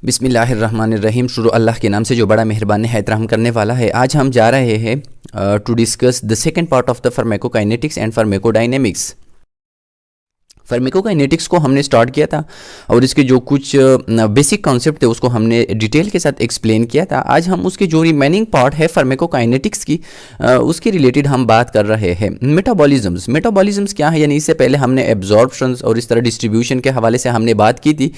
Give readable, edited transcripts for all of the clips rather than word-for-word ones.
बिस्मिल्लाहिर्रहमानिर्रहीम। शुरू अल्लाह के नाम से जो बड़ा मेहरबान है रहम करने वाला है। आज हम जा रहे हैं to discuss the second part of the pharmacokinetics and pharmacodynamics. Pharmacokinetics को हमने स्टार्ट किया था और इसके जो कुछ बेसिक कॉन्सेप्ट थे उसको हमने डिटेल के साथ एक्सप्लेन किया था। आज हम उसके जो रिमेनिंग पार्ट है फार्माकोकाइनेटिक्स की उसके रिलेटेड हम बात कर रहे हैं। मेटाबॉलिज्म्स क्या है, यानी इससे पहले हमने एब्जॉर्प्शंस और इस तरह डिस्ट्रीब्यूशन के हवाले से हमने बात की थी।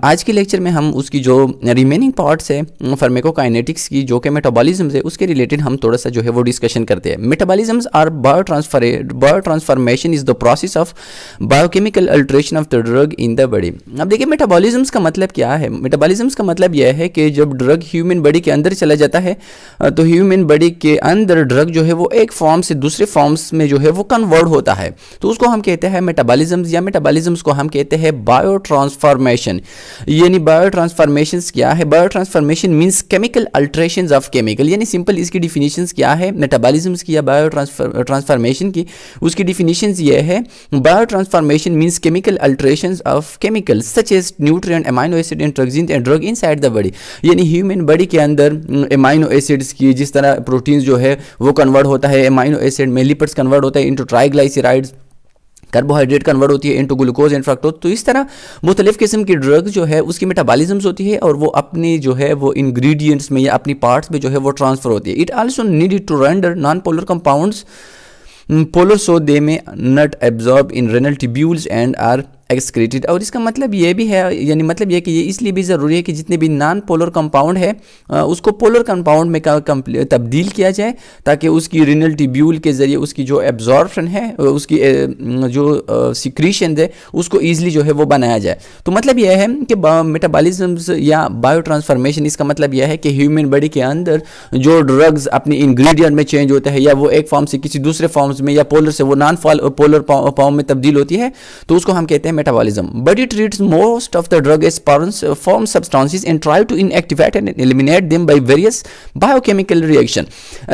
आज के लेक्चर में हम उसकी जो रिमेनिंग पार्ट्स है फार्माकोकाइनेटिक्स की जो कि मेटाबॉलिज्म्स है उसके रिलेटेड हम थोड़ा सा जो है वो डिस्कशन करते हैं। Metabolisms or biotransformation is the process of biochemical alteration of the drug in the body. अब देखिए मेटाबॉलिज्म्स का मतलब क्या है। मेटाबॉलिज्म्स का मतलब यह है कि जब ड्रग ह्यूमन बॉडी के अंदर चला जाता है तो ह्यूमन बॉडी के अंदर ड्रग जो है वो एक फॉर्म से दूसरे फॉर्म्स में जो है वो कन्वर्ट होता है, तो उसको हम कहते हैं मेटाबॉलिज्म्स, या मेटाबॉलिज्म्स को हम कहते हैं बायोट्रांसफॉर्मेशन। यानी बायोट्रांसफॉर्मेशन क्या है? Biotransformation means chemical alterations of chemical. यानी सिंपल इसकी डिफिनीशंस क्या है मेटाबॉलिज्म्स की या बायोट्रांसफॉर्मेशन की? उसकी डिफिनीशंस ये है, biotransformation means chemical alterations of chemicals such as nutrient, amino acid and drugs and drug inside the body। यानी ह्यूमन बॉडी के अंदर एमाइनो एसिड्स की जिस तरह प्रोटीन्स जो है वो कन्वर्ट होता है, एमाइनो एसिड में लिपिड्स कन्वर्ट होता है इनटू ट्राइग्लाइसराइड्स, कार्बोहाइड्रेट कन्वर्ट होती है इनटू ग्लूकोज एंड फ्रक्टोज। तो इस तरह मुख्तलिफ किस्म की ड्रग जो है उसकी मेटाबॉलिज्म्स होती है और वो अपनी जो है वो इंग्रेडिएंट्स में या अपनी पार्ट्स में जो है वो ट्रांसफर होती है। It also needed to render non polar compounds polar so they may not absorb in renal tubules and are excreted. और इसका मतलब ये भी है, यानी मतलब ये कि ये इसलिए भी ज़रूरी है कि जितने भी नॉन पोलर कंपाउंड है उसको पोलर कंपाउंड में तब्दील किया जाए ताकि उसकी रिनल ट्यूब्यूल के ज़रिए उसकी जो एब्जॉर्प्शन है उसकी जो सिक्रीशन है उसको ईजिली जो है वो बनाया जाए। तो मतलब यह है कि मेटाबॉलिज्म्स या बायो ट्रांसफॉर्मेशन, इसका मतलब यह है कि ह्यूमन बॉडी के अंदर जो ड्रग्स अपने इंग्रेडिएंट में चेंज होता है या वो एक फॉर्म से किसी दूसरे फॉर्म्स में या पोलर से वो नॉन पोलर फॉर्म में तब्दील होती है, तो उसको हम कहते हैं metabolism. Body treats most of the drug as form substances and try to inactivate and eliminate them by various biochemical reaction।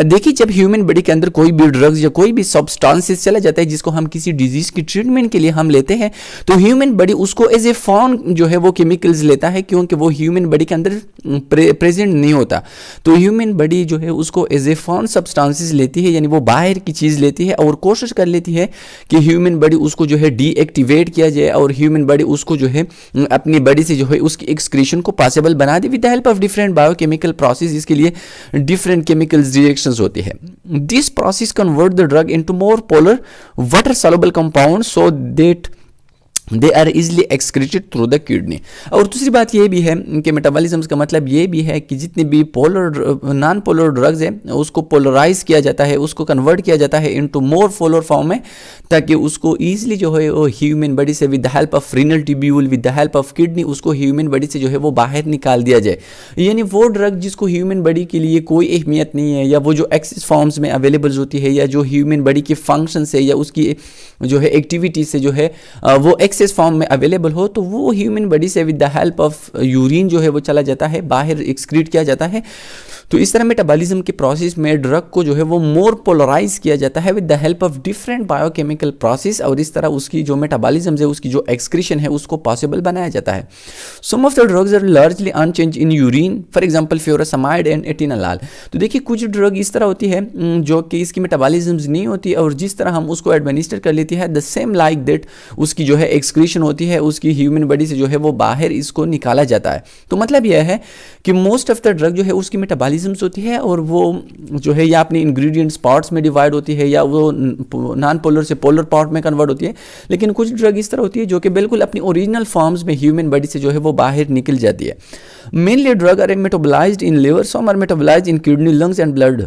देखिए जब ह्यूमन बॉडी के अंदर कोई भी ड्रग्स या कोई भी सब्सटेंसेस चला जाता है जिसको हम किसी डिजीज की ट्रीटमेंट के लिए हम लेते हैं, तो ह्यूमन बॉडी उसको एज ए फॉर्म जो है वो केमिकल्स लेता है क्योंकि वो ह्यूमन बॉडी के अंदर प्रेजेंट नहीं होता। तो ह्यूमन बॉडी जो है उसको एज ए फॉर्म सब्सटेंसेस लेती है, यानी वो बाहर की चीज़ लेती है और कोशिश कर लेती है कि ह्यूमन बॉडी उसको जो है डीएक्टिवेट किया जाए और ह्यूमन बॉडी उसको जो है अपनी बॉडी से जो है उसकी एक्सक्रीशन को पॉसिबल बना दे with the help of different biochemical process. इसके लिए डिफरेंट केमिकल्स रिएक्शंस होती है। This process convert the drug into more polar water soluble compound so that they are easily excreted through the kidney. और दूसरी बात ये भी है कि मेटाबॉलिज्म्स का मतलब ये भी है कि जितने भी नॉन पोलर ड्रग्स हैं उसको पोलराइज किया जाता है, उसको कन्वर्ट किया जाता है इनटू मोर पोलर फॉर्म में ताकि उसको ईजिली जो है वो ह्यूमन बॉडी से with the help of renal tubule with the help of kidney उसको ह्यूमन बॉडी से जो है वो बाहर निकाल दिया जाए। यानी वो ड्रग जिसको ह्यूमन बॉडी के लिए कोई अहमियत नहीं है या वो जो एक्सेस फॉर्म्स में अवेलेबल होती है या जो ह्यूमन बॉडी के फंक्शन से या उसकी जो है एक्टिविटी से जो है वो एक्सेस फॉर्म में अवेलेबल हो, तो वो ह्यूमन बॉडी से with the help of urine जो है वो चला जाता है, बाहर एक्सक्रीट किया जाता है। तो इस तरह मेटाबॉलिज्म के प्रोसेस में ड्रग को जो है वो मोर पोलराइज किया जाता है with the help of different biochemical process और इस तरह उसकी जो मेटाबॉलिज्म है उसकी जो एक्सक्रीशन है उसको पॉसिबल बनाया जाता है। Some of the drugs are largely unchanged in urine, for example furosemide and atenolol. तो देखिए कुछ ड्रग इस तरह होती है जो कि इसकी मेटाबॉलिज्म नहीं होती और जिस तरह हम उसको एडमिनिस्टर कर लेती है द सेम लाइक दैट उसकी जो है एक्सक्रीशन होती है उसकी ह्यूमन बॉडी से जो है वो बाहर इसको निकाला जाता है। तो मतलब यह है कि मोस्ट ऑफ द ड्रग जो है उसकी मेटाबॉलिज्म होती है और वो जो है या अपनी इंग्रेडिएंट्स पार्ट्स में डिवाइड होती है या वो नॉन पोलर से पोलर पार्ट में कन्वर्ट होती है। लेकिन कुछ ड्रग इस तरह होती है जो कि बिल्कुल अपनी ओरिजिनल फॉर्म्स में ह्यूमन बॉडी से जो है वो बाहर निकल जाती है। Mainly drug are metabolised in liver, some are metabolised in kidney, lungs and blood.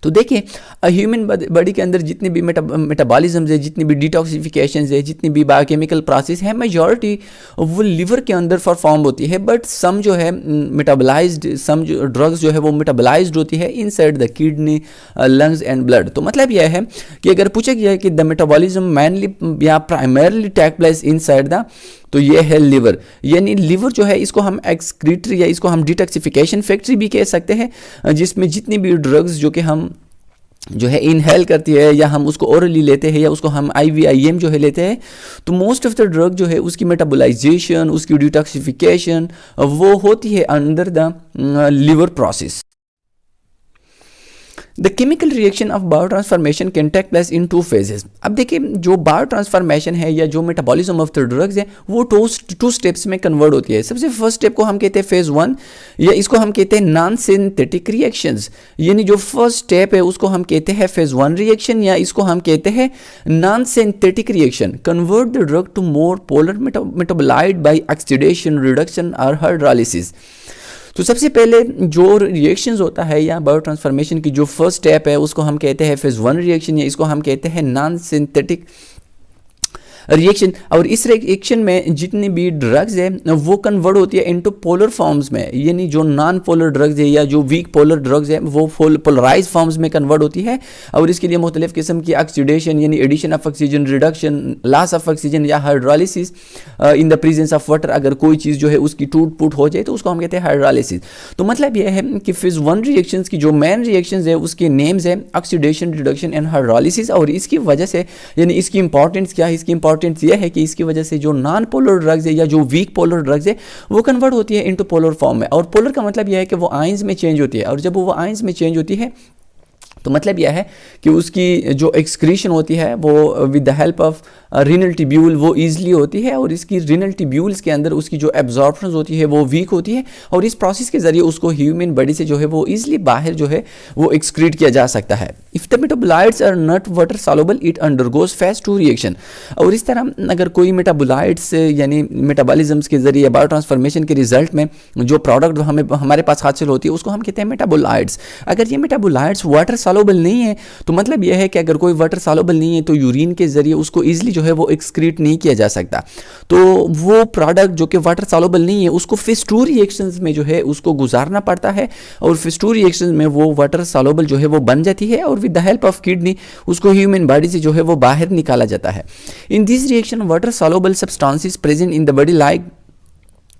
तो देखिए ह्यूमन बॉडी के अंदर जितनी भी मेटाबॉलिज्म है, जितनी भी डिटॉक्सिफिकेशन है, जितनी भी बायोकेमिकल प्रोसेस है, मेजॉरिटी वो लिवर के अंदर परफॉर्म होती है। बट सम जो है मेटाबोलाइज्ड, सम जो ड्रग्स जो है वो मेटाबोलाइज्ड होती है inside the kidney, lungs and blood. तो मतलब यह है कि अगर पूछा गया है कि द मेटाबॉलिज्म मैनली या primarily take place inside the, तो ये है लिवर। यानी लिवर जो है इसको हम एक्सक्रीटरी या इसको हम डिटॉक्सिफिकेशन फैक्ट्री भी कह सकते हैं जिसमें जितनी भी ड्रग्स जो कि हम जो है इनहेल करती है, या हम उसको ओरली लेते हैं, या उसको हम IVIM जो है लेते हैं, तो मोस्ट ऑफ द ड्रग जो है उसकी मेटाबोलाइजेशन, उसकी डिटॉक्सिफिकेशन वो होती है under the liver process. The chemical reaction of biotransformation can take place in 2 phases. अब देखिए जो बायो ट्रांसफॉर्मेशन है या जो मेटाबॉलिज्म ऑफ द ड्रग्स है वो टू स्टेप्स में कन्वर्ट होती है। सबसे फर्स्ट स्टेप को हम कहते हैं फेज 1, या इसको हम कहते हैं नॉन सिंथेटिक रिएक्शंस, यानी जो फर्स्ट स्टेप है उसको हम कहते हैं फेज 1 रिएक्शन, या इसको हम कहते हैं non synthetic reaction. Convert the drug to more polar metabolite by oxidation, reduction और हाइड्रोलिसिस। तो सबसे पहले जो रिएक्शंस होता है या बायो ट्रांसफॉर्मेशन की जो फर्स्ट स्टेप है उसको हम कहते हैं फेज 1 रिएक्शन, या इसको हम कहते हैं नॉन सिंथेटिक रिएक्शन। और इस रिएक्शन में जितनी भी ड्रग्स है वो कन्वर्ट होती है इनटू पोलर फॉर्म्स में, यानी जो नॉन पोलर ड्रग्स है या जो वीक पोलर ड्रग्स है वो पोलराइज फॉर्म्स में कन्वर्ट होती है। और इसके लिए मुख्तलिफ किस्म की ऑक्सीडेशन यानी addition of oxygen, reduction, loss of oxygen या hydrolysis in the presence of water, अगर कोई चीज़ जो है उसकी टूट फूट हो जाए तो उसको हम कहते हैं हाइड्रोलिसिस। तो मतलब यह है कि फेज 1 रिएक्शंस की जो मेन रिएक्शंस है उसके नेम्स है ऑक्सीडेशन, रिडक्शन एंड हाइड्रोलिसिस। और इसकी वजह से यानी इसकी इंपॉर्टेंस क्या है, इसकी इंपॉर्टेंस यह है कि इसकी वजह से जो नॉन पोलर ड्रग्स है या जो वीक पोलर ड्रग्स है वो कन्वर्ट होती है इनटू पोलर फॉर्म में। और पोलर का मतलब यह है कि वो आयंस में चेंज होती है, और जब वो आयंस में चेंज होती है तो मतलब यह है कि उसकी जो एक्सक्रीशन होती है वो with the help of renal tubule वो ईजिली होती है, और इसकी रीनल ट्यूब्यूल्स के अंदर उसकी जो एब्जॉर्प्शन होती है वो वीक होती है, और इस प्रोसेस के जरिए उसको ह्यूमन बॉडी से जो है वो ईजिली बाहर जो है वो एक्सक्रीट किया जा सकता है। If the metabolites are not water soluble it undergoes phase 2 reaction. और इस तरह अगर कोई मेटाबोलाइट्स यानी मेटाबॉलिज्म्स के जरिए बायो ट्रांसफॉर्मेशन के रिजल्ट में जो प्रोडक्ट हमारे पास हासिल होती है उसको हम कहते हैं मेटाबोलाइट्स। अगर ये मेटाबोलाइट्स वाटर सॉल्युबल नहीं है तो मतलब यह है कि अगर कोई वाटर सॉल्युबल नहीं है तो यूरिन के जरिए उसको ईजिली जो है वो एक्सक्रीट नहीं किया जा सकता। तो वो प्रोडक्ट जो कि वाटर सॉल्युबल नहीं है उसको फेज 2 रिएक्शंस में जो है उसको गुजारना पड़ता है, और फेज 2 रिएक्शंस में वो वाटर सॉल्युबल जो है वो बन जाती है, और with the help of kidney उसको ह्यूमन बॉडी से जो है वो बाहर निकाला जाता है। In this reaction water soluble substances present in the body like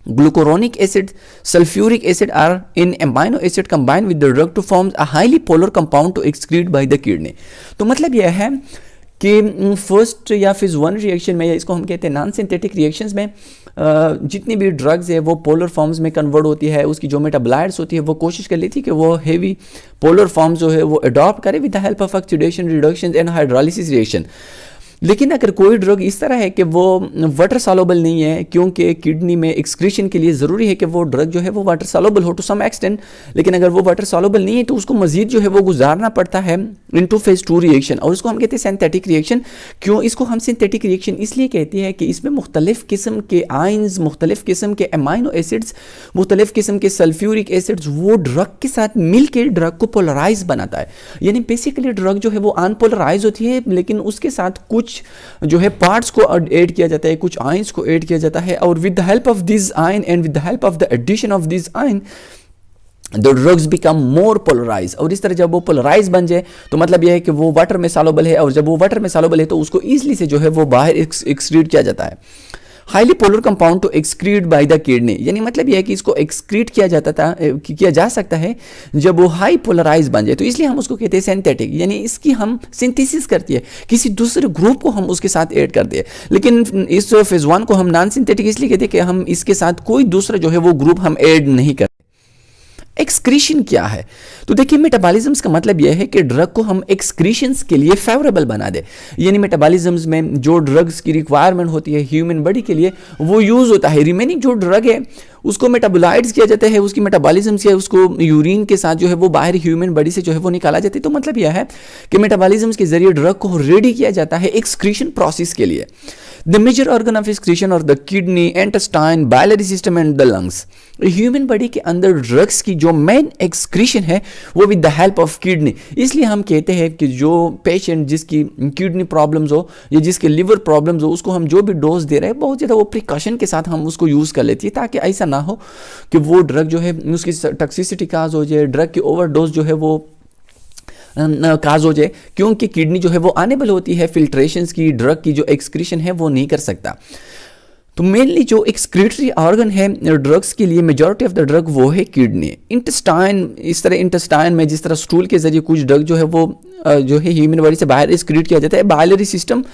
glucuronic acid, sulfuric acid are in amino acid combined with the drug to form a highly polar compound to excrete by the kidney। तो मतलब यह है कि first या phase 1 reaction में, या इसको हम कहते हैं नॉन सिंथेटिक रिएक्शंस में, जितनी भी ड्रग्स है वो पोलर फॉर्म्स में कन्वर्ट होती है। उसकी जो मेटाबोलाइट्स होती है वो कोशिश कर लेती है कि वो हेवी पोलर फॉर्म्स जो है वो अडॉप्ट करे with the help of oxidation, reduction and hydrolysis reaction. लेकिन अगर कोई ड्रग इस तरह है कि वो वाटर सॉल्युबल नहीं है, क्योंकि किडनी में एक्सक्रीशन के लिए ज़रूरी है कि वो ड्रग जो है वो वाटर सॉल्युबल हो टू सम एक्सटेंट, लेकिन अगर वो वाटर सॉल्युबल नहीं है तो उसको मजीद जो है वो गुजारना पड़ता है इनटू फेज 2 रिएक्शन, और उसको हम कहते हैं सिंथेटिक रिएक्शन। क्यों इसको हम सिंथेटिक रिएक्शन इसलिए कहते हैं कि इसमें मुख्तलिफ किस्म के आयंस, मुख्तलिफ किस्म के अमाइनो एसिड्स, मुख्तलिफ किस्म के सल्फ्यूरिक एसिड्स वो ड्रग के साथ मिल के ड्रग को पोलराइज बनाता है। यानी बेसिकली ड्रग जो है वो अनपोलराइज होती है, लेकिन उसके साथ कुछ जो है पार्ट्स को ऐड किया जाता है, कुछ आयंस को ऐड किया जाता है, और with the help of this ion and with the help of the addition of this ion the drugs become more polarize. और इस तरह जब वो पोलराइज बन जाए तो मतलब यह है कि वो वाटर में सॉल्युबल है, और जब वो वाटर में सॉल्युबल है तो उसको ईजिली से जो है वो बाहर एक्सक्रीट किया जाता है। Highly polar compound to excrete by the kidney, यानी मतलब यह है कि इसको एक्सक्रीट किया जा सकता है जब वो हाई पोलराइज बन जाए, तो इसलिए हम उसको कहते हैं सिंथेटिक, यानी इसकी हम सिंथेसिस करती है, किसी दूसरे ग्रुप को हम उसके साथ ऐड करते हैं। लेकिन इस फेज 1 को हम नॉन सिंथेटिक इसलिए कहते हैं कि हम इसके साथ कोई दूसरा जो है वो ग्रुप हम ऐड नहीं करते। एक्सक्रीशन क्या है? तो देखिए मेटाबॉलिज्म्स का मतलब यह है कि ड्रग को हम एक्सक्रीशंस के लिए फेवरेबल बना दे, यानी मेटाबॉलिज्म्स में जो ड्रग्स की रिक्वायरमेंट होती है ह्यूमन बॉडी के लिए वो यूज होता है। रिमेनिंग जो ड्रग है उसको मेटाबोलाइट्स किया जाता है, उसकी मेटाबॉलिज्म से उसको यूरिन के साथ जो है वो बाहर ह्यूमन बॉडी से जो है वो निकाला जाता है। तो मतलब यह है कि मेटाबॉलिज्म के जरिए ड्रग को रेडी किया जाता है एक्सक्रीशन प्रोसेस के लिए। The major organ of excretion are the kidney, intestine, biliary system and the lungs. Human body के अंदर ड्रग्स की जो मेन एक्सक्रीशन है वो with the help of kidney. इसलिए हम कहते हैं कि जो पेशेंट जिसकी किडनी प्रॉब्लम्स हो या जिसके लिवर प्रॉब्लम्स हो उसको हम जो भी डोज दे रहे हैं बहुत ज़्यादा वो प्रिकॉशन के साथ हम उसको यूज़ कर लेती है, ताकि ऐसा ना हो कि वो ड्रग जो है उसकी टॉक्सिसिटी काज हो जाए, ड्रग की ओवरडोज जो है वो काज हो जाए, क्योंकि किडनी जो है वो अनेबल होती है फिल्ट्रेशंस की, ड्रग की जो एक्सक्रीशन है वो नहीं कर सकता। तो मेनली जो एक्सक्रीटरी ऑर्गन है ड्रग्स के लिए, मेजॉरिटी ऑफ द ड्रग वो है किडनी, इंटेस्टाइन। इस तरह इंटेस्टाइन में जिस तरह स्टूल के जरिए कुछ ड्रग जो है वो जो है ह्यूमन बॉडी से बाहर एक्सक्रीट किया जाता है, biliary system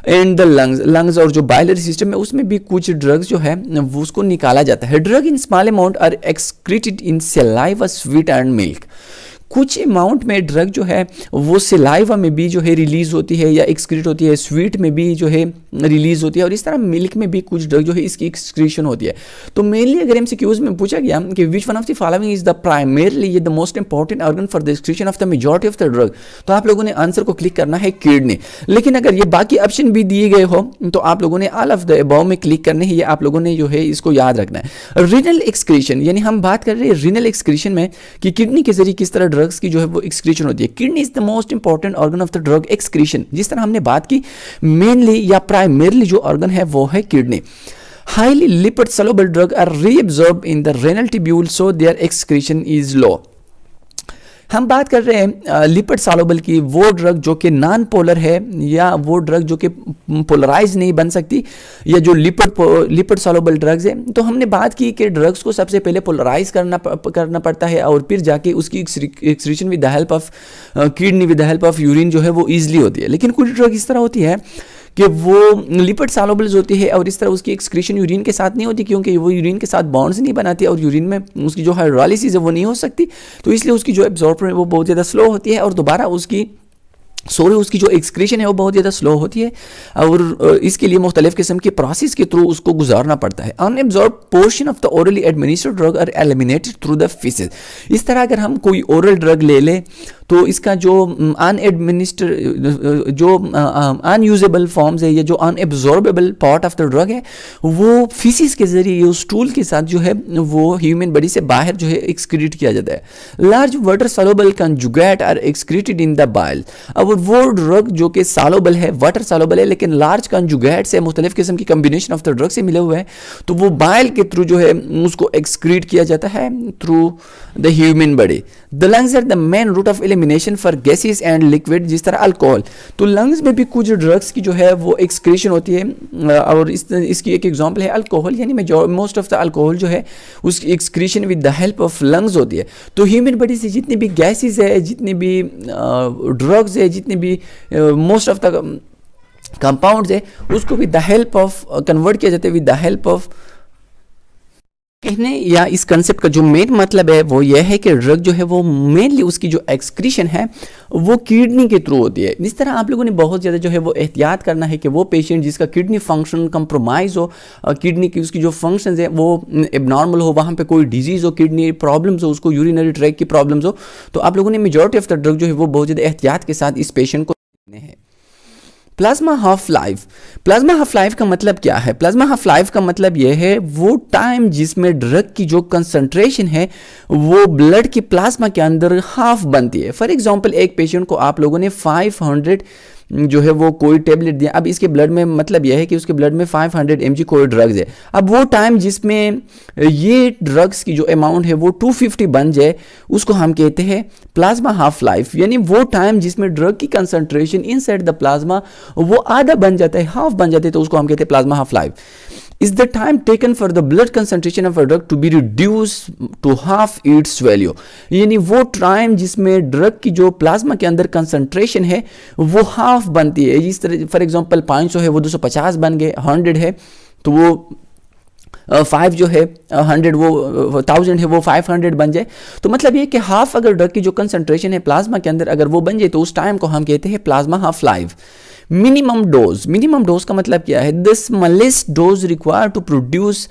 and the lungs और जो बाइलरी सिस्टम है उसमें भी कुछ ड्रग्स जो है वो उसको निकाला जाता है। Drug in small amount are excreted in saliva, sweat and milk. कुछ अमाउंट में ड्रग जो है वो सलाइवा में भी जो है रिलीज होती है या एक्सक्रीट होती है, स्वीट में भी जो है रिलीज होती है, और इस तरह मिल्क में भी कुछ ड्रग जो है इसकी एक्सक्रीशन होती है। तो मेनली अगर एमसीक्यूज में पूछा गया कि which one of the following is the primarily ये the most important organ for the excretion of the majority of the drug, तो आप लोगों ने आंसर को क्लिक करना है किडनी। लेकिन अगर ये बाकी ऑप्शन भी दिए गए हो तो आप लोगों ने ऑल ऑफ द अबव में क्लिक करने हैं, ये आप लोगों ने जो है इसको याद रखना है। रिनल एक्सक्रीशन, यानी हम बात कर रहे हैं रिनल एक्सक्रीशन में कि किडनी के जरिए किस तरह ड्रग्स की जो है वो एक्सक्रीशन होती है। Kidney is the most important organ of the drug excretion. जिस तरह हमने बात की मेनली या प्राइमरली जो ऑर्गन है वो है kidney. Highly lipid soluble drug are reabsorb in the renal tubule so their excretion is low. हम बात कर रहे हैं लिपिड सॉल्युबल की, वो ड्रग जो कि नॉन पोलर है या वो ड्रग जो कि पोलराइज नहीं बन सकती, या जो लिपिड सॉल्युबल ड्रग्स है। तो हमने बात की कि ड्रग्स को सबसे पहले पोलराइज करना पड़ता है और फिर जाके उसकी excretion with the help of kidney, with the help of urine जो है वो ईजिली होती है। लेकिन कुछ ड्रग इस तरह होती है कि वो लिपिड सॉल्युबल्स होती है और इस तरह उसकी एक्सक्रीशन यूरिन के साथ नहीं होती, क्योंकि वो यूरिन के साथ बॉन्ड्स नहीं बनाती और यूरिन में उसकी जो हाइड्रोलिसिस है वो नहीं हो सकती, तो इसलिए उसकी जो एब्जॉर्प्शन है वो बहुत ज़्यादा स्लो होती है और दोबारा उसकी जो एक्सक्रीशन है वो बहुत ज़्यादा स्लो होती है, और इसके लिए मुख्तलिफ किस्म के प्रोसेस के थ्रू उसको गुजारना पड़ता है। Unabsorb portion of the orally administered drug are eliminated through the faeces. इस तरह अगर हम कोई ओरल ड्रग ले लें तो इसका जो अनयूजेबल फॉर्म्स है या जो अनएब्जॉर्बेबल पार्ट ऑफ द ड्रग है वो फीसिस के जरिए स्टूल के साथ जो है वो ह्यूमन बॉडी से बाहर जो है एक्सक्रीट किया जाता है। Large water soluble conjugate are excreted in the bile. अब वो ड्रग जो कि सॉल्युबल है, वाटर सॉल्युबल है, लेकिन लार्ज कंजुगेट से मुख्तलिफ किस्म की कम्बिनेशन ऑफ द ड्रग से मिले हुए हैं, तो वो बाइल के थ्रू जो है उसको एक्सक्रीट किया जाता है through the human body. The lungs are the main route of elimination for gases and liquid, जिस तरह अल्कोहल। तो लंग्स में भी कुछ ड्रग्स की जो है वो एक्सक्रीशन होती है और इसकी एक एग्जांपल है अल्कोहल, यानी मोस्ट ऑफ द अल्कोहल जो है उसकी excretion with the help of lungs होती है। तो ह्यूमन बॉडी से जितनी भी गैसेस है, जितनी भी ड्रग्स है, जितनी भी मोस्ट ऑफ द कंपाउंड्स है, उसको with the help of convert किया जाता है विद द हेल्प ऑफ कहने या इस कंसेप्ट का जो मेन मतलब है वो यह है कि ड्रग जो है वो मेनली उसकी जो एक्सक्रीशन है वो किडनी के थ्रू होती है। इस तरह आप लोगों ने बहुत ज़्यादा जो है वो एहतियात करना है कि वो पेशेंट जिसका किडनी फंक्शन कंप्रोमाइज़ हो, किडनी की उसकी जो फंक्शंस है वो एबनॉर्मल हो, वहाँ पे कोई डिजीज़ हो, किडनी प्रॉब्लम्स हो, उसको यूरिनरी ट्रैक की प्रॉब्लम्स हो, तो आप लोगों ने मेजॉरिटी ऑफ द ड्रग जो है वो बहुत ज़्यादा एहतियात के साथ इस पेशेंट को देने हैं। Plasma half life. Plasma half life का मतलब क्या है? प्लाज्मा हाफ लाइफ का मतलब यह है वो टाइम जिसमें ड्रग की जो कंसंट्रेशन है वो ब्लड की प्लाज्मा के अंदर हाफ बनती है। फॉर एग्जांपल एक पेशेंट को आप लोगों ने 500 जो है वो कोई टेबलेट दिया, अब इसके ब्लड में मतलब यह है कि उसके ब्लड में 500 mg कोई ड्रग्स है। अब वो टाइम जिसमें ये ड्रग्स की जो अमाउंट है वो 250 बन जाए उसको हम कहते हैं प्लाज्मा हाफ लाइफ, यानी वो टाइम जिसमें ड्रग की कंसंट्रेशन इनसाइड द प्लाज्मा वो आधा बन जाता है, हाफ बन जाते हैं, तो उसको हम कहते हैं plasma half life. is the time taken for the blood concentration of a drug to be reduced to half its value, यानी वो टाइम जिसमें ड्रग की जो प्लाज्मा के अंदर कंसंट्रेशन है वो हाफ बनती है। इस तरह फॉर एग्जांपल 500 है वो 250 बन गए, 100 है तो वो 5 जो है 100 वो 1000 है वो 500 बन जाए। तो मतलब ये कि हाफ अगर ड्रग की जो कंसंट्रेशन है प्लाज्मा के अंदर अगर वो बन जाए तो उस टाइम को हम कहते हैं plasma half life. Minimum dose का मतलब क्या है? The smallest dose required to produce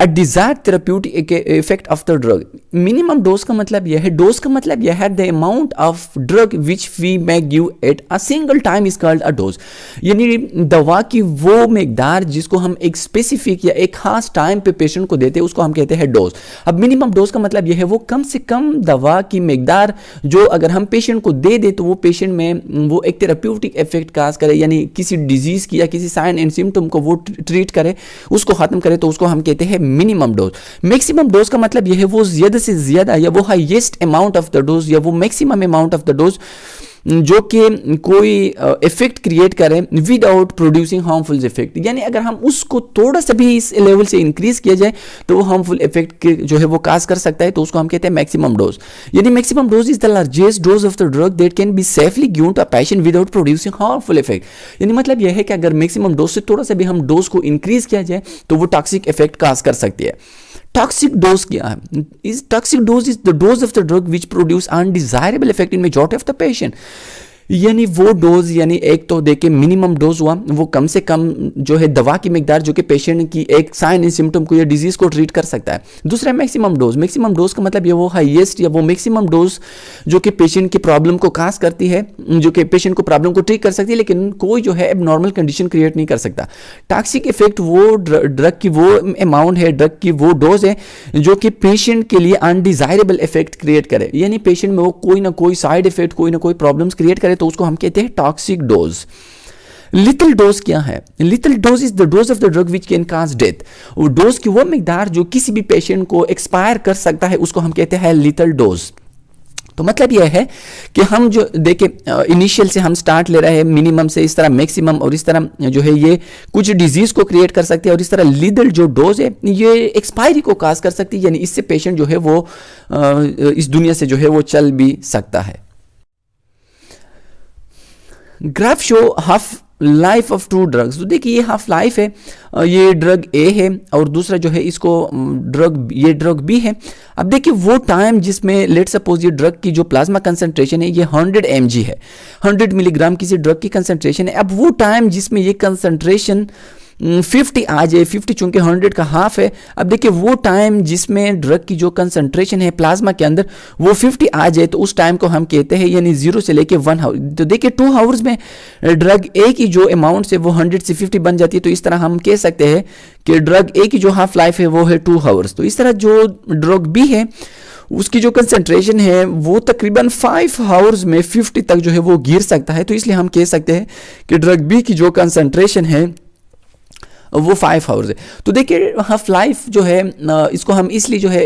a desired therapeutic effect of the drug. Minimum dose का मतलब यह है, डोज का मतलब यह है the amount of drug which we may give at a single time is called a dose, यानी दवा की वो मकदार जिसको हम एक स्पेसिफिक या एक खास टाइम पे पेशेंट को देते हैं उसको हम कहते हैं डोज। अब मिनिमम डोज का मतलब यह है वो कम से कम दवा की मकदार जो अगर हम पेशेंट को दे दे तो वो पेशेंट में वो एक थेरेप्यूटिक इफेक्ट काज करे, यानी किसी डिजीज की या किसी साइन एंड सिम्टम को वो ट्रीट करे, उसको खत्म करे, तो उसको हम कहते हैं मिनिमम डोज। मैक्सिमम डोज का मतलब यह है वो ज्यादा से ज्यादा या वो highest amount of the dose या वो maximum amount of the dose जो कि कोई इफेक्ट क्रिएट करें विदाउट प्रोड्यूसिंग हार्मफुल इफेक्ट, यानी अगर हम उसको थोड़ा सा भी इस लेवल से इंक्रीज किया जाए तो वो हार्मफुल इफेक्ट जो है वो काज कर सकता है, तो उसको हम कहते हैं मैक्सिमम डोज। यानी maximum dose is the largest dose of the drug that can be safely given to a patient without producing harmful effect. यानी मतलब यह है कि अगर मैक्सिमम डोज से थोड़ा सा भी हम डोज को इंक्रीज किया जाए तो वो टॉक्सिक इफेक्ट काज कर सकती है। टॉक्सिक डोज क्या है? इस toxic dose is the dose of the drug which produce undesirable effect in majority of the patient. यानी वो डोज, यानी एक तो देखिए मिनिमम डोज हुआ, वो कम से कम जो है दवा की मिकदार जो कि पेशेंट की एक साइन एंड सिम्टम को या डिजीज को ट्रीट कर सकता है। दूसरा मैक्सिमम डोज। मैक्सिमम डोज का मतलब ये वो हाईएस्ट या वो मैक्सिमम डोज जो कि पेशेंट की प्रॉब्लम को काज करती है, जो कि पेशेंट को प्रॉब्लम को ट्रीट कर सकती है, लेकिन कोई जो है एबनॉर्मल कंडीशन क्रिएट नहीं कर सकता। टॉक्सिक इफेक्ट वो ड्रग की वो अमाउंट है, ड्रग की वो डोज है जो कि पेशेंट के लिए अनडिजायरेबल इफेक्ट क्रिएट करे, यानी पेशेंट में वो कोई ना कोई साइड इफेक्ट, कोई ना कोई प्रॉब्लम्स क्रिएट करे, तो उसको हम कहते हैं टॉक्सिक डोज। लिटिल डोज क्या है? Little dose is the dose of the drug which can cause death. वो डोज की वो मिकदार जो किसी भी पेशेंट को एक्सपायर कर सकता है, उसको हम कहते हैं लिटिल डोज। तो मतलब यह है कि हम जो देखिए इनिशियल से हम स्टार्ट ले रहे हैं मिनिमम से, इस तरह मैक्सिमम, और इस तरह जो है ये कुछ डिजीज को क्रिएट कर सकती है, और इस तरह लिटिल जो डोज है ये एक्सपायरी को काज कर सकती है, यानी इससे पेशेंट जो है वो इस दुनिया से जो है वो चल भी सकता है। Graph show half life of two drugs. तो देखिए ये हाफ लाइफ है, ये ड्रग ए है और दूसरा जो है इसको ये ड्रग बी है। अब देखिए वो टाइम जिसमें लेट सपोज ये ड्रग की जो प्लाज्मा कंसंट्रेशन है ये 100 mg है, 100 मिलीग्राम किसी ड्रग की कंसंट्रेशन है। अब वो टाइम जिसमें ये कंसंट्रेशन 50 आ जाए, 50 चूंकि 100 का हाफ है। अब देखिए वो टाइम जिसमें ड्रग की जो कंसंट्रेशन है प्लाज्मा के अंदर वो 50 आ जाए, तो उस टाइम को हम कहते हैं यानी 0 से लेके 1 आवर। तो देखिए 2 आवर्स में ड्रग ए की जो अमाउंट है वो 100 से 50 बन जाती है, तो इस तरह हम कह सकते हैं कि ड्रग ए की जो हाफ लाइफ है वो है 2 आवर्स। तो इस तरह जो ड्रग बी है उसकी जो कंसंट्रेशन है वो तकरीबन 5 आवर्स में 50 तक जो है वो गिर सकता है, तो इसलिए हम कह सकते हैं कि ड्रग बी की जो कंसंट्रेशन है वो 5 आवर्स है। तो देखिए हाफ लाइफ जो है इसको हम इसलिए जो है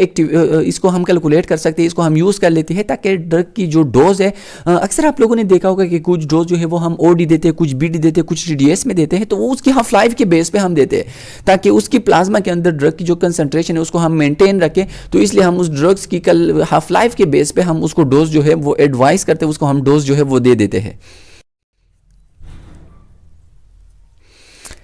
इसको हम कैलकुलेट कर सकते हैं, इसको हम यूज़ कर लेते हैं ताकि ड्रग की जो डोज है, अक्सर आप लोगों ने देखा होगा कि कुछ डोज जो है वो हम ओडी देते हैं, कुछ बीडी देते हैं, कुछ टीडीएस में देते हैं, तो वो उसकी हाफ लाइफ के बेस पे हम देते हैं ताकि उसकी प्लाज्मा के अंदर ड्रग की जो कंसंट्रेशन है उसको हम मेंटेन रखें। तो इसलिए हम उस ड्रग्स की कल हाफ लाइफ के बेस पे हम उसको डोज जो है वो एडवाइस करते हैं, उसको हम डोज जो है वो दे देते हैं।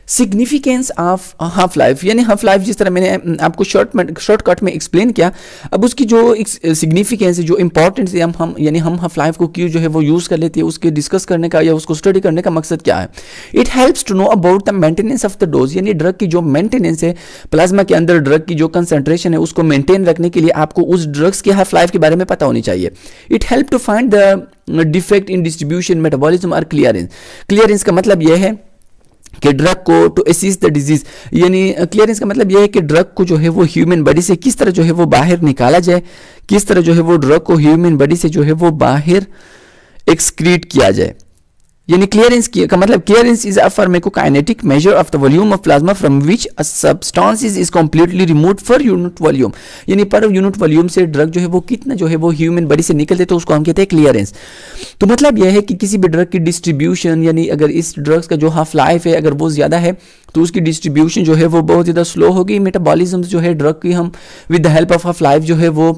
सिग्निफिकेंस ऑफ हाफ लाइफ, यानी हाफ लाइफ जिस तरह मैंने आपको शॉर्टकट में एक्सप्लेन किया, अब उसकी जो सिग्निफिकेंस है, जो इंपॉर्टेंस है, हम हाफ लाइफ को क्यों जो है वो यूज़ कर लेते हैं, उसके डिस्कस करने का या उसको स्टडी करने का मकसद क्या है। It helps to know about the maintenance of the dose, यानी ड्रग की जो मेंटेनेंस है, प्लाज्मा के अंदर ड्रग की जो कंसंट्रेशन है उसको मेंटेन रखने के लिए आपको उस ड्रग्स की हाफ लाइफ के बारे में पता होनी चाहिए। It help to find the defect in distribution, metabolism और क्लियरेंस। क्लियरेंस का मतलब यह है कि ड्रग को टू असिस्ट द डिजीज, यानी क्लियरेंस का मतलब यह है कि ड्रग को जो है वो ह्यूमन बॉडी से किस तरह जो है वो बाहर निकाला जाए, किस तरह जो है वो ड्रग को ह्यूमन बॉडी से जो है वो बाहर एक्सक्रीट किया जाए। यानी क्लियरेंस का मतलब clearance is a pharmacokinetic measure of the volume of plasma from which a substance is completely removed for unit volume, यानी पर यूनिट वॉल्यूम से ड्रग जो है वो कितना जो है वो ह्यूमन बॉडी से निकलते, तो उसको हम कहते हैं क्लियरेंस। तो मतलब यह है कि किसी भी ड्रग की डिस्ट्रीब्यूशन, यानी अगर इस ड्रग्स का जो हाफ लाइफ है अगर वो ज़्यादा है तो उसकी डिस्ट्रीब्यूशन जो है वो बहुत ज़्यादा स्लो होगी। मेटाबॉलिज्म जो है ड्रग की हम with the help of half life जो है वो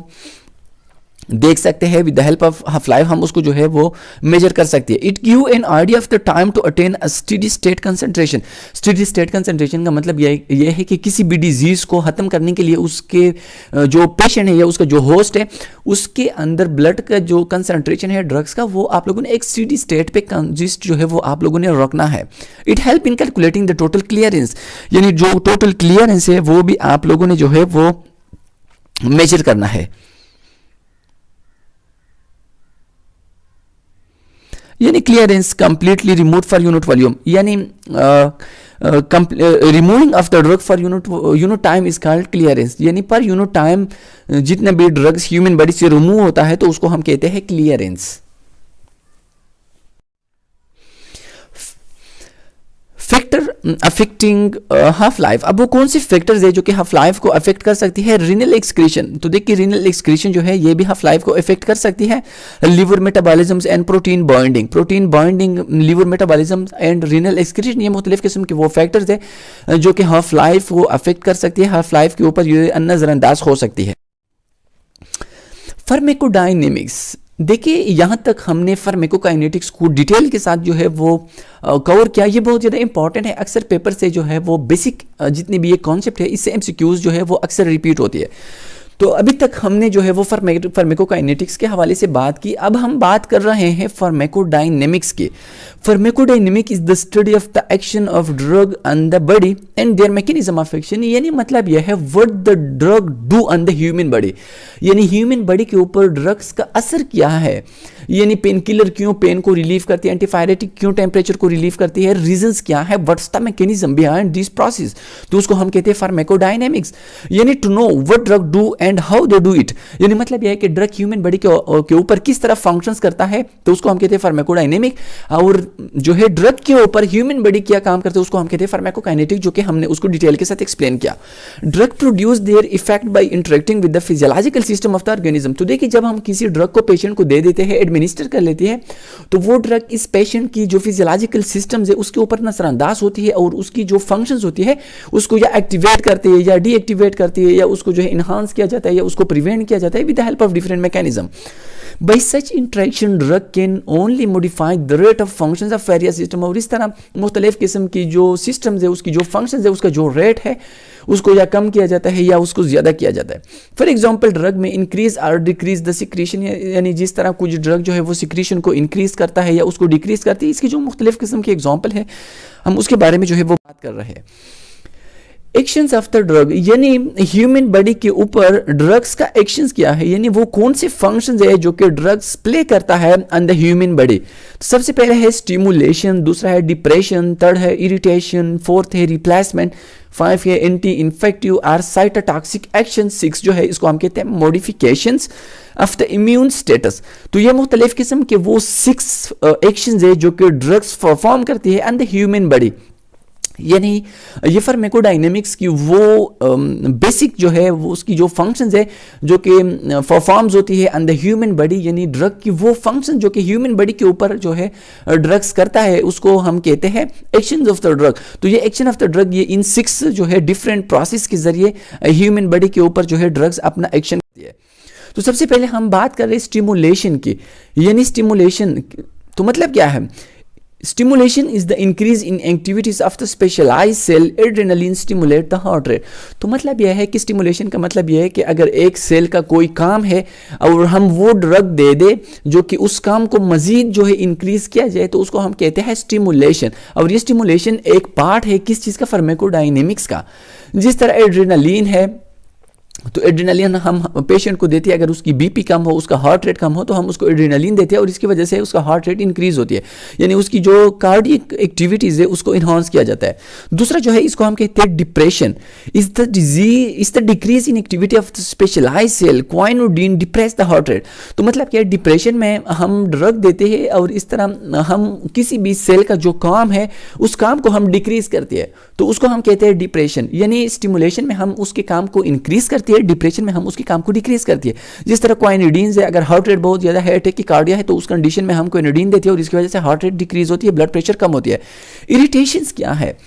देख सकते हैं, with the help of half life हम उसको जो है वो मेजर कर सकते हैं। It give an idea of the time to attain a steady state concentration. Steady state concentration का मतलब यह है कि किसी भी डिजीज को खत्म करने के लिए उसके जो पेशेंट है या उसका जो होस्ट है उसके अंदर ब्लड का जो कंसंट्रेशन है ड्रग्स का, वो आप लोगों ने एक स्टेडी स्टेट पे कंजिस्ट जो है वो आप लोगों ने रखना है। It help in calculating the total clearance, यानी जो टोटल क्लियरेंस है वो भी आप लोगों ने जो है वो मेजर करना है। यानी clearance completely remove for unit volume, यानी removing of the drug for unit time is called clearance, यानी पर यूनिट टाइम जितने भी ड्रग्स ह्यूमन बॉडी से रिमूव होता है तो उसको हम कहते हैं clearance. Factor affecting half life. अब वो कौन सी फैक्टर्स है जो कि हाफ लाइफ को अफेक्ट कर सकती है? Renal excretion. तो देखिए रीनल एक्सक्रीशन जो है ये भी हाफ लाइफ को अफेक्ट कर सकती है। Liver metabolism and protein binding, liver metabolism and renal excretion, ये मुख्तलिफ किस्म के वो फैक्टर्स है जो कि हाफ लाइफ को अफेक्ट कर सकती है, हाफ लाइफ के ऊपर ये नजरअंदाज हो सकती है। फार्माकोडायनेमिक्स, देखिए यहाँ तक हमने फार्माकोकाइनेटिक्स को डिटेल के साथ जो है वो कवर किया। ये बहुत ज़्यादा इंपॉर्टेंट है। अक्सर पेपर से जो है वो बेसिक जितनी भी ये कॉन्सेप्ट है इससे एमसीक्यूज जो है वो अक्सर रिपीट होती है। तो अभी तक हमने जो है वो फार्माकोकाइनेटिक्स के हवाले से बात की। अब हम बात कर रहे हैं फार्माकोडायनेमिक्स की। Pharmacodynamic is the study of the action of drug on the body and there mechanism of action. यानी मतलब यह है what the drug do on the human body, यानी ह्यूमन बॉडी के ऊपर ड्रग्स का असर क्या है। यानी पेन किलर क्यों पेन को रिलीव करती है, एंटीपायरेटिक क्यों टेम्परेचर को रिलीव करती है, रीजंस क्या है, what's the mechanism behind this process. तो उसको हम कहते हैं फार्माकोडायनेमिक्स। यानी to know what drug do and how they do it, यानी मतलब यह है कि ड्रग ह्यूमन बॉडी के ऊपर किस तरह फंक्शंस करता है, तो उसको हम कहते हैं फार्माकोडायनेमिक। और जो है ड्रग के ऊपर ह्यूमन बॉडी क्या काम करते हैं उसको हम कहते हैं फार्माकोकाइनेटिक, जो कि हमने उसको डिटेल के साथ एक्सप्लेन किया। Drug produce their effect bye interacting with the physiological system of the organism. तो देखिए जब हम किसी ड्रग को पेशेंट को दे देते हैं, एडमिनिस्टर कर लेते हैं, तो वो ड्रग इस पेशेंट की जो फिजियोलॉजिकल सिस्टम्स है उसके ऊपर नजरअंदाज होती है और उसकी जो फंक्शंस होती है उसको या एक्टिवेट करती है या डीएक्टिवेट करती है या उसको जो है इनहांस किया जाता है या उसको प्रिवेंट किया जाता है with the help of different mechanism. By such interaction, drug can only modify the rate of functions of various system। और इस तरह मुख्तलिफ किस्म की जो सिस्टम्स है उसकी जो फंक्शंस है उसका जो रेट है उसको या कम किया जाता है या उसको ज़्यादा किया जाता है। फॉर एग्जांपल ड्रग में इंक्रीज और डिक्रीज द सिक्रीशन, यानी जिस तरह कुछ ड्रग जो है वो सिक्रीशन को इंक्रीज करता है या उसको डिक्रीज करती है, इसकी जो मुख्तलिफ किस्म की एग्जाम्पल है हम उसके बारे में जो है वो बात कर रहे हैं। एक्शंस ऑफ द ड्रग, यानी ह्यूमन बॉडी के ऊपर ड्रग्स का एक्शंस क्या है, यानी वो कौन से फंक्शंस है जो कि ड्रग्स प्ले करता है ऑन द ह्यूमन बॉडी। तो सबसे पहले है स्टिमुलेशन, दूसरा है डिप्रेशन, थर्ड है इरिटेशन, फोर्थ है रिप्लेसमेंट, 5 है एंटी इन्फेक्टिव और साइटोटॉक्सिक एक्शन, 6 जो है इसको हम कहते हैं modifications of the immune status. तो ये मुख्तलिफ किस्म के वो 6 एक्शंस है जो कि ड्रग्स परफॉर्म करती है ऑन द ह्यूमन बॉडी। यानी ये फार्माकोडायनेमिक्स की वो बेसिक जो है वो उसकी जो फंक्शंस है जो कि परफॉर्म्स होती है ऑन द ह्यूमन बॉडी, यानी ड्रग की वो फंक्शन जो कि ह्यूमन बॉडी के ऊपर जो है ड्रग्स करता है उसको हम कहते हैं एक्शंस ऑफ द ड्रग। तो ये एक्शन ऑफ द ड्रग ये इन 6 जो है डिफरेंट प्रोसेस के जरिए ह्यूमन बॉडी के ऊपर जो है ड्रग्स अपना एक्शन करती है। तो सबसे पहले हम बात कर रहे हैं स्टिमुलेशन की, यानी स्टिमुलेशन तो मतलब क्या है। Stimulation is the increase in activities of the specialized cell, adrenaline stimulate the heart rate। तो मतलब यह है कि स्टिमुलेशन का मतलब यह है कि अगर एक सेल का कोई काम है और हम वो ड्रग दे दे जो कि उस काम को मजीद जो है इंक्रीज किया जाए तो उसको हम कहते हैं स्टिमुलेशन। और ये स्टिमुलेशन एक पार्ट है किस चीज़ का, फार्माकोडायनेमिक्स का। जिस तरह एड्रेनालिन है तो एड्रेनालिन हम पेशेंट को देते हैं, अगर उसकी बीपी कम हो, उसका हार्ट रेट कम हो तो हम उसको एड्रेनालिन देते हैं और इसकी वजह से उसका हार्ट रेट इंक्रीज होती है, यानी उसकी जो कार्डियक एक्टिविटीज़ है उसको इन्हांस किया जाता है। दूसरा जो है इसको हम कहते हैं depression, is the disease is the decrease in activity of the specialise cell, quinidine depress the heart rate. तो मतलब क्या है, डिप्रेशन में हम ड्रग देते हैं और इस तरह हम किसी भी सेल का जो काम है उस काम को हम डिक्रीज करते हैं तो उसको हम कहते हैं डिप्रेशन। यानी स्टिमुलेशन में हम उसके काम को इंक्रीज करते हैं, डिप्रेशन में हम उसके काम को डिक्रीज करती है। जिस तरह क्वाइनोडिन है, अगर हार्ट रेट बहुत ज्यादा है, अटैक की कार्डिया है, तो उस कंडीशन में हम क्वाइनोडिन देते हैं और इसकी वजह से हार्ट रेट डिक्रीज होती है, ब्लड प्रेशर कम होती है। इरिटेशंस क्या है,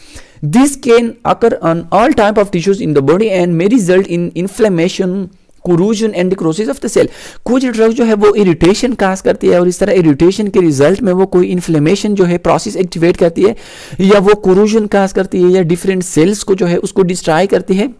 this can occur on all type of tissues in the body and may result in inflammation, corrosion and necrosis of the cell. कुछ ड्रग जो है वो इरिटेशन काज करती है और इस तरह इरिटेशन के रिजल्ट में वो कोई इन्फ्लेमेशन जो है प्रोसेस एक्टिवेट करती है या वो कोरूजन काज करती है या डिफरेंट सेल्स को जो है उसको डिस्ट्रॉय करती है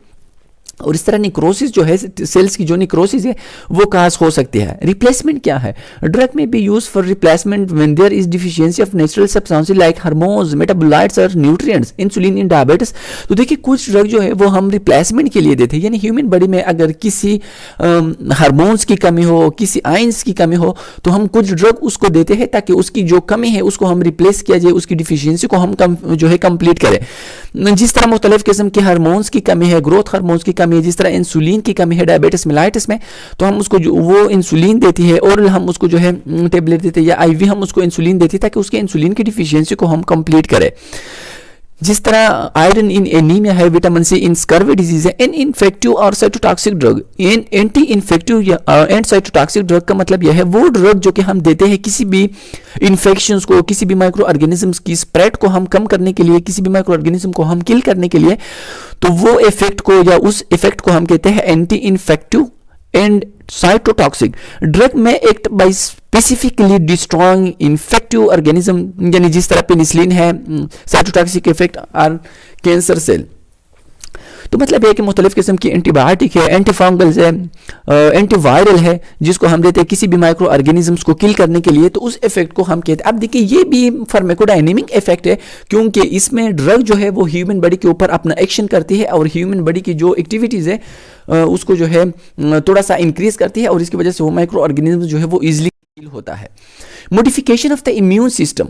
और इस तरह निक्रोसिस जो है सेल्स की जो निक्रोसिस है वो काज हो सकती है। रिप्लेसमेंट क्या है, drug may be use for replacement when there is deficiency of natural substances like hormones, metabolites और न्यूट्रिएंट्स, इंसुलिन इन डायबिटीज। तो देखिए कुछ ड्रग जो है वो हम रिप्लेसमेंट के लिए देते हैं, यानी ह्यूमन बॉडी में अगर किसी हार्मोन्स की कमी हो, किसी आयंस की कमी हो तो हम कुछ ड्रग उसको देते हैं ताकि उसकी जो कमी है उसको हम रिप्लेस किया जाए, उसकी डिफिशियंसी को हम जो है कंप्लीट करें। जिस तरह मुख्तलिफ किस्म के हार्मोन्स की कमी है, ग्रोथ हार्मोन्स की कमी है, जिस तरह इंसुलिन की कमी है डायबिटीज मेलाइटिस में, तो हम उसको जो वो इंसुलिन देती है और हम उसको जो है टेबलेट देते हैं या आईवी हम उसको इंसुलिन देती है ताकि उसके इंसुलिन की डिफिशियंसी को हम कंप्लीट करें। जिस तरह आयरन इन एनीमिया है, विटामिन सी इन स्कर्वी डिजीज है। एन इन्फेक्टिव और cytotoxic drug, anti infective and cytotoxic drug का मतलब यह है वो ड्रग जो कि हम देते हैं किसी भी इन्फेक्शंस को, किसी भी माइक्रो ऑर्गेनिजम्स की स्प्रेड को हम कम करने के लिए, किसी भी माइक्रो ऑर्गेनिज्म को हम किल करने के लिए, तो वो इफेक्ट को या उस इफेक्ट को हम कहते हैं anti infective and cytotoxic drug may act by specifically destroying infective organism, यानी जिस तरह पेनिसिलिन है, cytotoxic effect or cancer cell. तो मतलब है कि मुख्तलिफ किस्म की एंटीबायोटिक है, एंटीफंगल्स है, एंटीवायरल है, जिसको हम देते हैं किसी भी माइक्रो ऑर्गेनिजम्स को किल करने के लिए, तो उस इफेक्ट को हम कहते हैं। अब देखिए ये भी फार्माकोडायनेमिक इफेक्ट है, क्योंकि इसमें ड्रग जो है वो ह्यूमन बॉडी के ऊपर अपना एक्शन करती है और ह्यूमन बॉडी की जो एक्टिविटीज़ है उसको जो है थोड़ा सा इंक्रीज करती है और इसकी वजह से वो माइक्रो ऑर्गेनिज्म जो है वो ईजिली किल होता है। Modification of the immune system,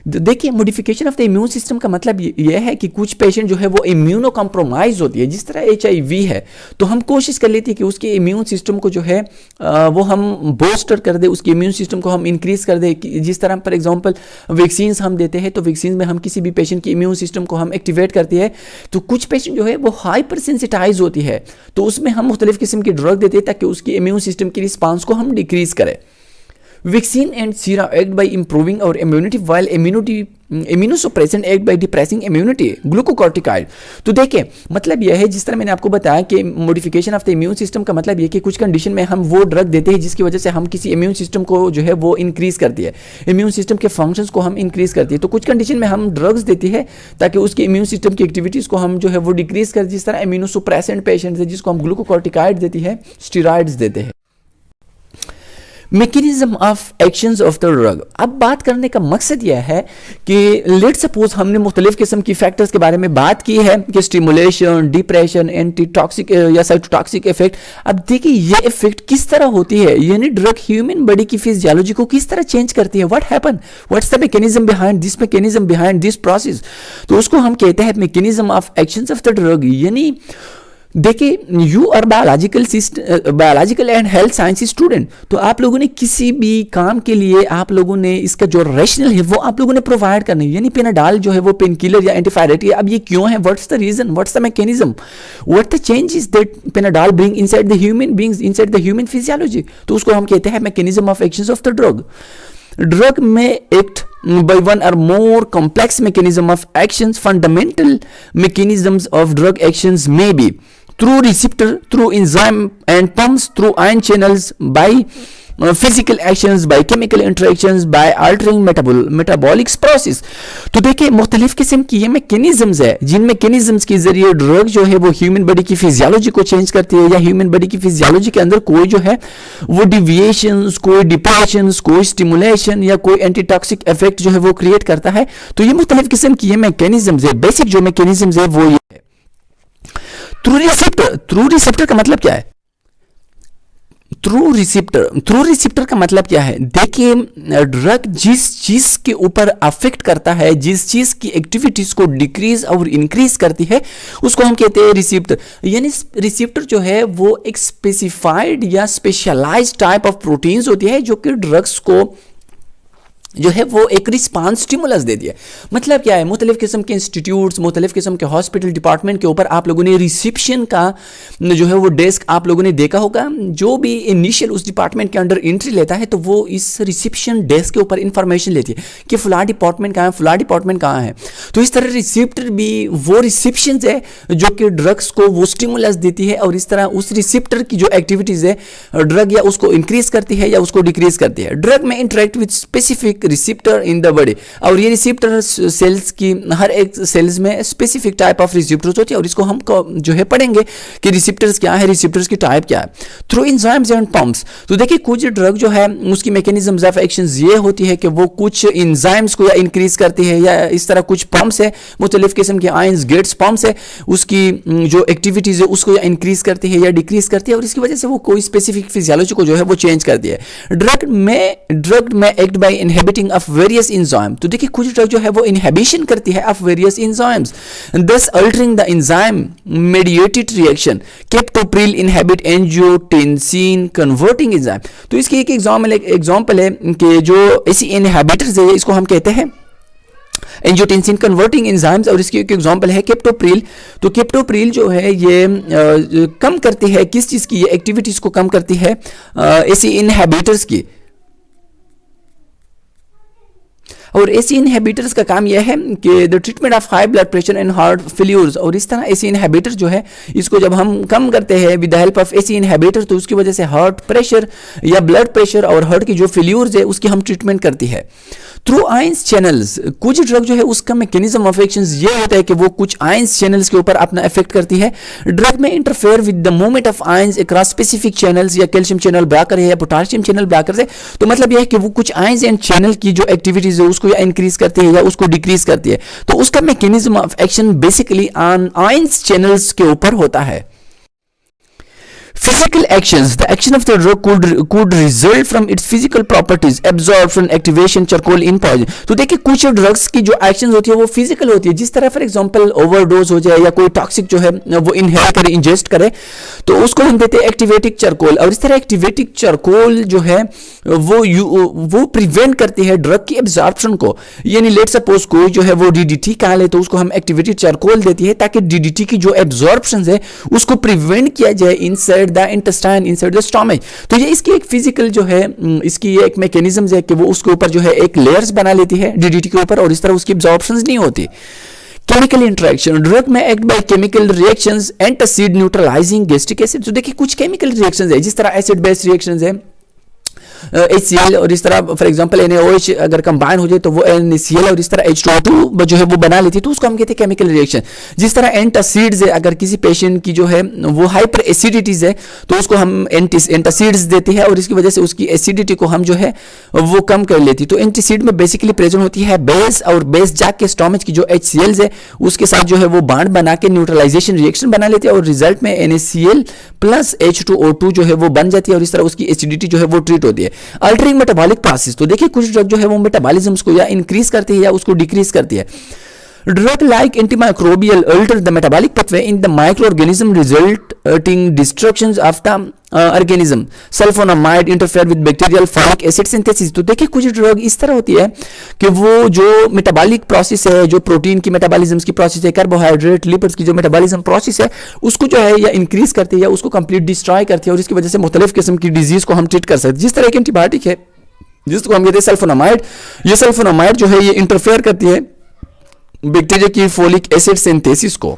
देखिए modification of the immune system का मतलब यह है कि कुछ पेशेंट जो है वो इम्यूनो कॉम्प्रोमाइज होती है। जिस तरह HIV है तो हम कोशिश कर लेते हैं कि उसके इम्यून सिस्टम को जो है वो हम बूस्टर कर दे, उसके इम्यून सिस्टम को हम इंक्रीज कर दे। जिस तरह फॉर एग्जांपल वैक्सीन्स हम देते हैं, तो वैक्सीन में हम किसी भी पेशेंट की इम्यून सिस्टम को हम एक्टिवेट करते हैं, तो कुछ पेशेंट जो है वो हाइपर सेंसिटाइज होती है, तो उसमें हम मुख्तलिफ किस्म की ड्रग देते हैं ताकि उसकी इम्यून सिस्टम की रिस्पांस को हम डिक्रीज करें। Vaccine and sera act by improving our immunity while immunosuppressant act by depressing immunity. Glucocorticoid, तो देखिए मतलब यह है, जिस तरह मैंने आपको बताया कि modification of the immune system का मतलब यह कि कुछ कंडीशन में हम वो ड्रग देते हैं जिसकी वजह से हम किसी इम्यून सिस्टम को जो है वो इंक्रीज करती है, इम्यून सिस्टम के फंक्शंस को हम इंक्रीज करती है। तो कुछ कंडीशन में हम ड्रग्स देती है ताकि उसके इम्यून सिस्टम की एक्टिविटीज़ को हम जो है वो डिक्रीज कर, जिस तरह इम्यूनोसुप्रेसेंट पेशेंट्स है जिसको हम ग्लूकोकॉर्टिकॉइड देती है, स्टेरॉइड्स देते हैं। Mechanism of actions of the drug, अब बात करने का मकसद यह है कि लेट सपोज हमने मुख्तलिफ किस्म की फैक्टर्स के बारे में बात की है कि स्टिमुलेशन, डिप्रेशन, एंटी टॉक्सिक या साइटोटॉक्सिक इफेक्ट। अब देखिए ये इफेक्ट किस तरह होती है, यानी ड्रग ह्यूमन बॉडी की फिजियोलॉजी को किस तरह चेंज करती है, what happen, what's the mechanism behind this process, तो उसको हम कहते हैं mechanism of actions of the drug. यानी देखिए you are biological and health science student, तो आप लोगों ने किसी भी काम के लिए आप लोगों ने इसका जो रैशनल है वो आप लोगों ने प्रोवाइड करना है। यानी पेनाडाल जो है वो पेन किलर या एंटीपायरेटिक, अब ये क्यों है, what's the reason, what's the mechanism, what the changes that Panadol bring inside the human beings, inside the human physiology, तो उसको हम कहते हैं mechanism of actions of the drug. Drug may act by one or more complex mechanism of actions. Fundamental mechanisms of drug actions may be through receptor, through enzyme and pumps, through ion channels, by physical actions, by chemical interactions, by altering metabolic process। तो देखिए मुख्तलिफ किस्म की ये mechanisms है जिन mechanisms के जरिए drug जो है वो ह्यूमन बॉडी की फिजियोलॉजी को चेंज करती है, या ह्यूमन बॉडी की फिजियोलॉजी के अंदर कोई जो है वो डिविएशंस, कोई डिप्रेशंस, कोई स्टिमुलेशन या कोई एंटीटॉक्सिक इफेक्ट जो है वो क्रिएट करता है। तो ये मुख्तलिफ किस्म की ये मैकेनिज्म्स है, बेसिक जो मैकेनिज्म्स है वो ये है। थ्रू रिसेप्टर का मतलब क्या है, थ्रू रिसेप्टर का मतलब क्या है, देखिए ड्रग जिस चीज के ऊपर अफेक्ट करता है, जिस चीज की एक्टिविटीज को डिक्रीज और इंक्रीज करती है, उसको हम कहते हैं रिसेप्टर। यानी रिसेप्टर जो है वो एक स्पेसिफाइड या स्पेशलाइज्ड टाइप ऑफ प्रोटीन्स होती है जो कि ड्रग्स को जो है वो एक रिस्पांस स्टिमुलस दे दिया। मतलब क्या है, मुख्तलिफ किस्म के इंस्टीट्यूट्स, मुख्तलिफ किस्म के हॉस्पिटल डिपार्टमेंट के ऊपर आप लोगों ने रिसेप्शन का जो है वो डेस्क आप लोगों ने देखा होगा। जो भी इनिशियल उस डिपार्टमेंट के अंडर एंट्री लेता है तो वो इस रिसेप्शन डेस्क के ऊपर इंफॉर्मेशन लेती है कि फला डिपार्टमेंट कहाँ है, फला डिपार्टमेंट कहाँ है। तो इस तरह रिसेप्टर भी वो रिसेप्शन है जो कि ड्रग्स को वो स्टिमुलस देती है, और इस तरह उस रिसेप्टर की जो एक्टिविटीज़ है ड्रग या उसको इंक्रीज करती है या उसको डिक्रीज करती है। ड्रग में interact with specific receptor in the body, और ये रिसेप्टर सेल्स की हर एक सेल्स में स्पेसिफिक टाइप ऑफ रिसेप्टर्स होती है, और इसको हम जो है पढ़ेंगे कि रिसेप्टर्स क्या है, रिसेप्टर्स की टाइप क्या है। थ्रू एंजाइम्स एंड पंप्स, तो देखिए कुछ ड्रग जो है उसकी मैकेनिज्म्स ऑफ एक्शंस ये होती है कि वो कुछ एंजाइम्स को या इंक्रीज करती है, या इस तरह कुछ पंप्स है, मुख्तलिफ किस्म के आयंस गेट्स पंप्स है, उसकी जो एक्टिविटीज है उसको या इंक्रीज करती है या डिक्रीज करती है, और इसकी वजह से वो कोई स्पेसिफिक फिजियोलॉजी को जो है वो चेंज करती है। Drug may act by inhibiting of various enzyme, तो देखिए कुछ ड्रग जो है वो इनहिबिशन करती है of various enzymes, thus altering the enzyme mediated reaction captopril inhibit angiotensin converting enzyme. तो इसकी एक एग्जांपल है कि जो ऐसी इनहिबिटर्स है इसको हम कहते हैं एंजियोटेंसिन कन्वर्टिंग एंजाइम्स, और इसकी एक एग्जांपल है केप्टोप्रिल। तो केप्टोप्रिल जो है ये कम करती है किस चीज़ की, ये एक्टिविटीज़ को कम करती है एसी इनहिबिटर्स की। और एसी इनहिबिटर्स का काम यह है कि the treatment of high blood pressure and heart failures, और इस तरह एसी इनहिबिटर जो है इसको जब हम कम करते हैं with the help of AC inhibitor, तो उसकी वजह से हार्ट प्रेशर या ब्लड प्रेशर और हार्ट की जो फेल्यूर्स है उसकी हम ट्रीटमेंट करती है थ्रू आयंस चैनल्स। कुछ ड्रग जो है उसका मैकेनिज्म ऑफ एक्शन ये होता है कि वो कुछ आयंस चैनल्स के ऊपर अपना इफेक्ट करती है। ड्रग में interfere with the movement of ions across specific channels, या कैल्शियम चैनल ब्लॉकर है या पोटेशियम चैनल ब्लॉकर है। तो मतलब यह है कि वो कुछ आयंस एंड चैनल की जो एक्टिविटीज है उसको या इंक्रीज करती है या उसको डिक्रीज करती है। तो उसका mechanism of action basically on ions channels के ऊपर होता है। Physical actions. The action of the drug could result from its physical properties, absorption, activation, charcoal in poison. तो देखिए कुछ ड्रग्स की जो एक्शन होती है वो फिजिकल होती है, जिस तरह फॉर एग्जांपल ओवरडोज हो जाए या कोई टॉक्सिक जो है वो इनहेल करे, इंजेस्ट करे, तो उसको हम देते हैं एक्टिवेटिक चारकोल। और इस तरह एक्टिवेटिक चारकोल जो है वो प्रिवेंट करती है ड्रग की एब्जॉर्प्शन को। यानी लेट सपोज कोई जो है वो डीडीटी खा ले तो उसको हम एक्टिवेटेड चारकोल देती है ताकि डीडीटी की जो एब्जॉर्प्शन है उसको प्रिवेंट किया जाए inside the intestine, inside the stomach. तो ये इसकी एक फिजिकल जो है इसकी ये एक मैकेनिज्म है कि वो उसके ऊपर जो है एक लेयर्स बना लेती है डीडीटी के ऊपर, और इस तरह उसकी एब्जॉर्प्शंस नहीं होती। Chemical interaction, drug may act by chemical reactions, antacid, neutralising, gastric acid. तो देखिए कुछ केमिकल रिएक्शंस है जिस तरह एसिड बेस रिएक्शंस है HCl, और इस तरह फॉर एग्जांपल NaOH अगर कंबाइन हो जाए तो वो NaCl और इस तरह H2O2 जो है वो बना लेती है, तो उसको हम कहते हैं केमिकल रिएक्शन। जिस तरह एंटासिड्स है, अगर किसी पेशेंट की जो है वो हाइपर एसिडिटीज है तो उसको हम एंटासिड्स देते हैं और इसकी वजह से उसकी एसिडिटी को हम जो है वो कम कर लेती। तो एंटासिड में बेसिकली प्रेजेंट होती है बेस, और बेस जाके स्टमक की जो HCl है उसके साथ जो है वो बॉन्ड बना के न्यूट्रलाइजेशन रिएक्शन बना लेती है, और रिजल्ट में NaCl प्लस H2O2 जो है वो बन जाती है, और इस तरह उसकी एसिडिटी जो है वो ट्रीट होती है। अल्टरिंग मेटाबॉलिक प्रोसेस, तो देखिए कुछ ड्रग जो है वो मेटाबॉलिज्म को या इंक्रीज करती है या उसको डिक्रीज करती है। Drug like antimicrobial alter the metabolic pathway in the microorganism resulting destructions of the organism. Sulfonamide interfere with bacterial folic acid synthesis. तो देखिए कुछ ड्रग इस तरह होती है कि वो जो मेटाबॉलिक प्रोसेस है, जो प्रोटीन की मेटाबॉलिज्म की प्रोसेस है, कार्बोहाइड्रेट लिपिड्स की जो मेटाबॉलिज्म प्रोसेस है उसको जो है या इंक्रीज करती है या उसको कंप्लीट डिस्ट्रॉय करती है, और इसकी वजह से मुख्तलिफ किस्म की डिजीज को हम ट्रीट कर सकते हैं। जिस तरह की एंटीबायोटिक है जिसको हम कहते हैं सल्फोनामाइड, ये सल्फोनामाइड जो है ये इंटरफेयर करती है बैक्टीरिया की फोलिक एसिड सिंथेसिस को।